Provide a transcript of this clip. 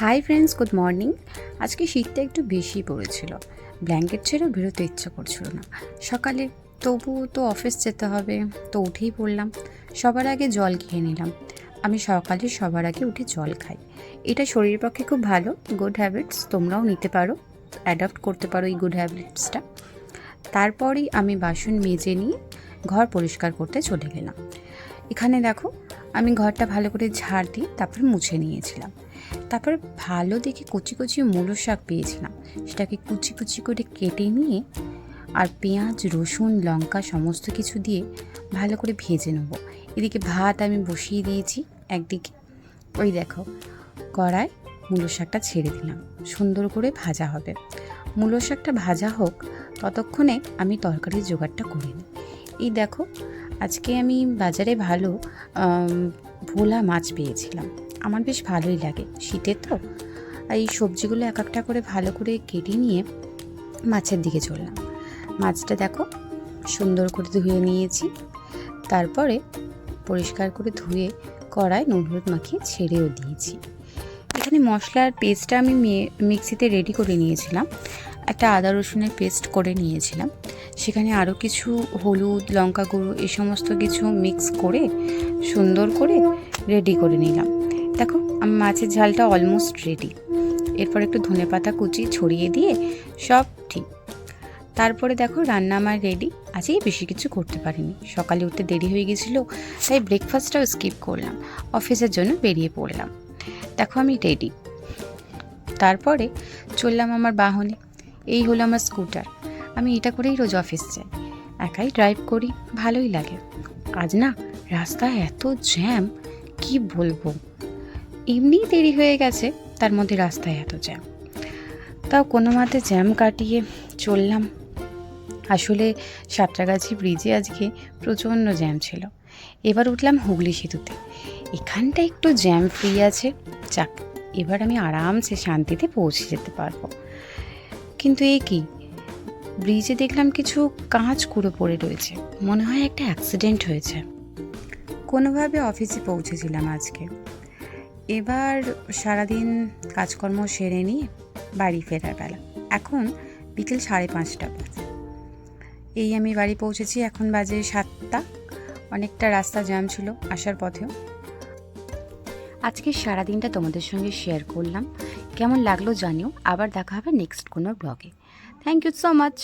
Hi friends, good morning. আজকে শীতটা একটু বেশি পড়েছিল, ব্ল্যাঙ্কেট ছেড়েও বেরোতে ইচ্ছা করছিল না সকালে। তবুও তো অফিস যেতে হবে, তো উঠেই পড়লাম। সবার আগে জল খেয়ে নিলাম। আমি সকালে সবার আগে উঠে জল খাই। এটা শরীরের পক্ষে খুব ভালো, গুড হ্যাবিটস। তোমরাও নিতে পারো, অ্যাডপ্ট করতে পারো এই গুড হ্যাবিটসটা। তারপরেই আমি বাসন মেজে নিয়ে ঘর পরিষ্কার করতে চলে গেলাম। এখানে দেখো, আমি ঘরটা ভালো করে ঝাড় দিয়ে তারপর মুছে নিয়েছিলাম। তারপর ভালো দেখে কুচি কুচি মূলো শাক পেয়েছিলাম, সেটাকে কুচি কুচি করে কেটে নিয়ে আর পেঁয়াজ, রসুন, লঙ্কা সমস্ত কিছু দিয়ে ভালো করে ভেজে নেব। এদিকে ভাত আমি বসিয়ে দিয়েছি একদিকে। ওই দেখো, কড়ায় মূলো শাকটা ছেড়ে দিলাম, সুন্দর করে ভাজা হবে। মূলো শাকটা ভাজা হোক, ততক্ষণে আমি তরকারির জোগাড়টা করে নিই। এই দেখো, আজকে আমি বাজারে ভালো ভোলা মাছ পেয়েছিলাম। আমার বেশ ভালোই লাগে, শীতের তো। এই সবজিগুলো এক একটা করে ভালো করে কেটে নিয়ে মাছের দিকে চললাম। মাছটা দেখো সুন্দর করে ধুয়ে নিয়েছি। তারপরে পরিষ্কার করে ধুয়ে কড়ায় নুন হলুদ মাখিয়ে ছেড়েও দিয়েছি। এখানে মশলার পেস্টটা আমি মিক্সিতে রেডি করে নিয়েছিলাম। একটা আদা রসুনের পেস্ট করে নিয়েছিলাম। সেখানে আরও কিছু হলুদ, লঙ্কা গুঁড়ো এই সমস্ত কিছু মিক্স করে সুন্দর করে রেডি করে নিলাম। দেখো, আমার মাছের ঝালটা অলমোস্ট রেডি। এরপর একটু ধনেপাতা কুচি ছড়িয়ে দিয়ে সব ঠিক। তারপরে দেখো, রান্না আমার রেডি। আজকে বেশি কিছু করতে পারিনি, সকালে উঠতে দেরি হয়ে গেছিলো, তাই ব্রেকফাস্টটাও স্কিপ করলাম, অফিসের জন্য বেরিয়ে পড়লাম। দেখো, আমি রেডি। তারপরে চললাম আমার বাহনে। এই হলো আমার স্কুটার। আমি এটা করেই রোজ অফিস যাই, একাই ড্রাইভ করি, ভালোই লাগে। আজ না রাস্তায় এত জ্যাম, কি বলবো। এমনিই দেরি হয়ে গেছে, তার মধ্যে রাস্তায় এত জ্যাম। তাও কোনো মতে জ্যাম কাটিয়ে চললাম। আসলে সাঁতরাগাছি ব্রিজে আজকে প্রচণ্ড জ্যাম ছিল। এবার উঠলাম হুগলি সেতুতে। এখানটা একটু জ্যাম ফ্রি আছে, যাক, এবার আমি আরামসে শান্তিতে পৌঁছে যেতে পারবো। কিন্তু এই কি, ব্রিজে দেখলাম কিছু কাঁচ কুড়ো পড়ে রয়েছে, মনে হয় একটা অ্যাক্সিডেন্ট হয়েছে। কোনোভাবে অফিসে পৌঁছেছিলাম আজকে। এবার সারাদিন কাজকর্ম সেরে নিয়ে বাড়ি ফেরার বেলা। এখন বিকেল 5:30 বাজে। এই আমি বাড়ি পৌঁছেছি, এখন বাজে 7টা। অনেকটা রাস্তা জ্যাম ছিল আসার পথেও। আজকে সারাদিনটা তোমাদের সঙ্গে শেয়ার করলাম, কেমন লাগলো জানিও। আবার দেখা হবে নেক্সট কোনো ব্লগে। Thank you so much.